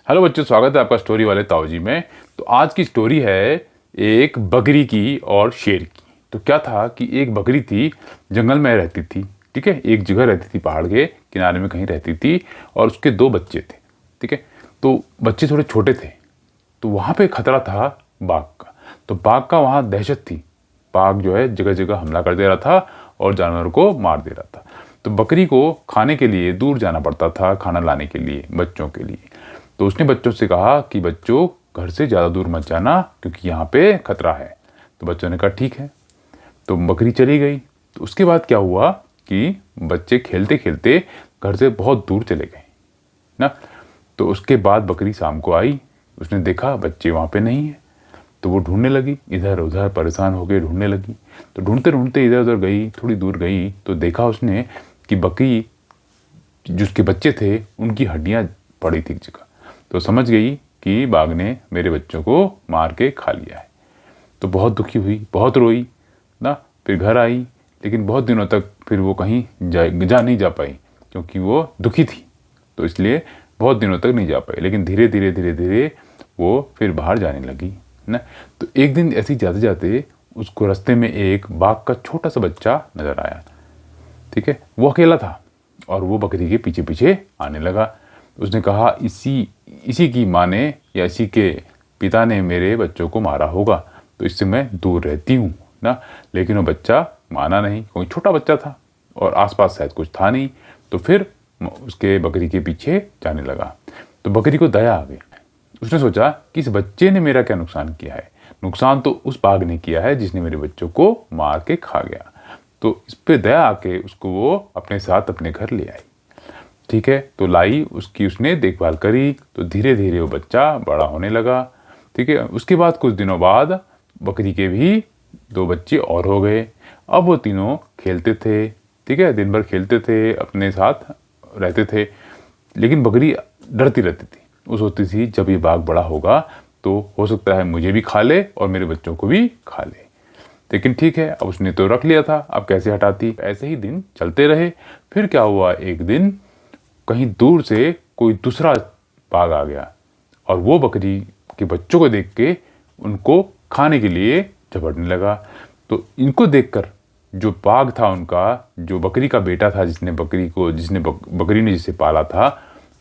Hello बच्चों, स्वागत है आपका स्टोरी वाले ताऊजी में। तो आज की स्टोरी है एक बकरी की और शेर की। तो क्या था कि एक बकरी थी, जंगल में रहती थी। ठीक है, एक जगह रहती थी, पहाड़ के किनारे में कहीं रहती थी और उसके 2 बच्चे थे। ठीक है, तो बच्चे थोड़े छोटे थे, तो वहाँ पे खतरा था बाघ का। तो बाघ का वहाँ दहशत थी। बाघ जो है जगह जगह हमला कर दे रहा था और जानवरों को मार दे रहा था। तो बकरी को खाने के लिए दूर जाना पड़ता था, खाना लाने के लिए बच्चों के लिए। तो उसने बच्चों से कहा कि बच्चों, घर से ज़्यादा दूर मत जाना क्योंकि यहाँ पे खतरा है। तो बच्चों ने कहा ठीक है। तो बकरी चली गई। तो उसके बाद क्या हुआ कि बच्चे खेलते खेलते घर से बहुत दूर चले गए ना। तो उसके बाद बकरी शाम को आई, उसने देखा बच्चे वहाँ पे नहीं है। तो वो ढूंढने लगी, इधर उधर परेशान हो गई, ढूंढने लगी। तो ढूंढते ढूंढते इधर उधर गई, थोड़ी दूर गई तो देखा उसने कि बकरी जिसके बच्चे थे उनकी हड्डियाँ पड़ी थी एक जगह। तो समझ गई कि बाघ ने मेरे बच्चों को मार के खा लिया है। तो बहुत दुखी हुई, बहुत रोई ना। फिर घर आई, लेकिन बहुत दिनों तक फिर वो कहीं जा नहीं जा पाई क्योंकि वो दुखी थी। तो इसलिए बहुत दिनों तक नहीं जा पाई, लेकिन धीरे धीरे वो फिर बाहर जाने लगी ना। तो एक दिन ऐसे ही जाते जाते उसको रास्ते में एक बाघ का छोटा सा बच्चा नजर आया। ठीक है, वो अकेला था और वो बकरी के पीछे पीछे आने लगा। उसने कहा इसी की माँ ने या इसी के पिता ने मेरे बच्चों को मारा होगा, तो इससे मैं दूर रहती हूँ ना। लेकिन वो बच्चा माना नहीं, क्योंकि छोटा बच्चा था और आसपास शायद कुछ था नहीं। तो फिर उसके बकरी के पीछे जाने लगा। तो बकरी को दया आ गई। उसने सोचा कि इस बच्चे ने मेरा क्या नुकसान किया है। नुकसान तो उस बाघ ने किया है जिसने मेरे बच्चों को मार के खा गया। तो इस पे दया आके उसको वो अपने साथ अपने घर ले आई। ठीक है, तो लाई, उसने देखभाल करी। तो धीरे धीरे वो बच्चा बड़ा होने लगा। ठीक है, उसके बाद कुछ दिनों बाद बकरी के भी 2 बच्चे और हो गए। अब वो तीनों खेलते थे। ठीक है, दिन भर खेलते थे, अपने साथ रहते थे। लेकिन बकरी डरती रहती थी। वो सोचती थी जब ये बाघ बड़ा होगा तो हो सकता है मुझे भी खा ले और मेरे बच्चों को भी खा ले। लेकिन ठीक है, अब उसने तो रख लिया था, अब कैसे हटाती। ऐसे ही दिन चलते रहे। फिर क्या हुआ, एक दिन कहीं दूर से कोई दूसरा बाघ आ गया और वो बकरी के बच्चों को देख के उनको खाने के लिए झपटने लगा। तो इनको देखकर जो बाघ था उनका, जो बकरी का बेटा था, बकरी ने जिसे पाला था,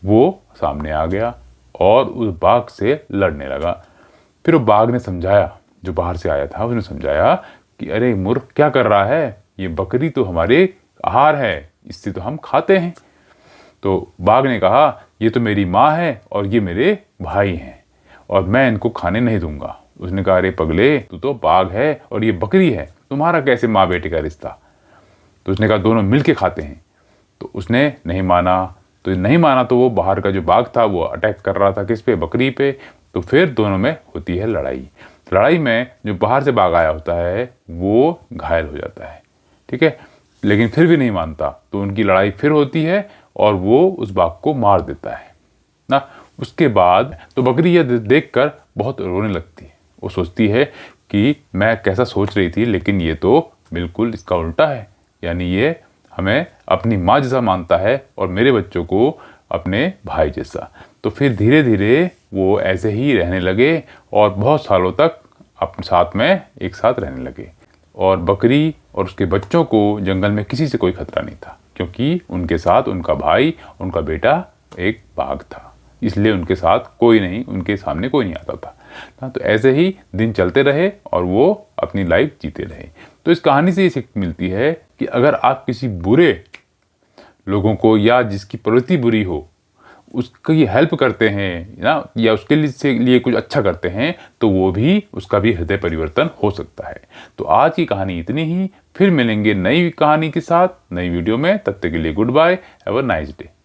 वो सामने आ गया और उस बाघ से लड़ने लगा। फिर वो बाघ ने समझाया, जो बाहर से आया था उसने समझाया कि अरे मूर्ख, क्या कर रहा है, ये बकरी तो हमारे आहार है, इससे तो हम खाते हैं। तो बाघ ने कहा ये तो मेरी माँ है और ये मेरे भाई हैं और मैं इनको खाने नहीं दूंगा। उसने कहा अरे पगले, तू तो बाघ है और ये बकरी है, तुम्हारा कैसे माँ बेटे का रिश्ता। तो उसने कहा दोनों मिलके खाते हैं। तो उसने नहीं माना। तो वो बाहर का जो बाघ था वो अटैक कर रहा था किस पे, बकरी पे। तो फिर दोनों में होती है लड़ाई में जो बाहर से बाघ आया होता है वो घायल हो जाता है। ठीक है, लेकिन फिर भी नहीं मानता। तो उनकी लड़ाई फिर होती है और वो उस बाघ को मार देता है ना। उसके बाद तो बकरी यह देखकर बहुत रोने लगती है। वो सोचती है कि मैं कैसा सोच रही थी, लेकिन ये तो बिल्कुल इसका उल्टा है। यानी ये हमें अपनी माँ जैसा मानता है और मेरे बच्चों को अपने भाई जैसा। तो फिर धीरे धीरे वो ऐसे ही रहने लगे और बहुत सालों तक अपने साथ में एक साथ रहने लगे। और बकरी और उसके बच्चों को जंगल में किसी से कोई खतरा नहीं था, क्योंकि उनके साथ उनका भाई, उनका बेटा एक बाघ था। इसलिए उनके साथ कोई नहीं, उनके सामने कोई नहीं आता था। तो ऐसे ही दिन चलते रहे और वो अपनी लाइफ जीते रहे। तो इस कहानी से ये सीख मिलती है कि अगर आप किसी बुरे लोगों को या जिसकी प्रवृत्ति बुरी हो उसकी हेल्प करते हैं ना, या उसके लिए कुछ अच्छा करते हैं, तो वो भी उसका भी हृदय परिवर्तन हो सकता है। तो आज की कहानी इतनी ही। फिर मिलेंगे नई कहानी के साथ नई वीडियो में। तब तक के लिए goodbye, have a nice day.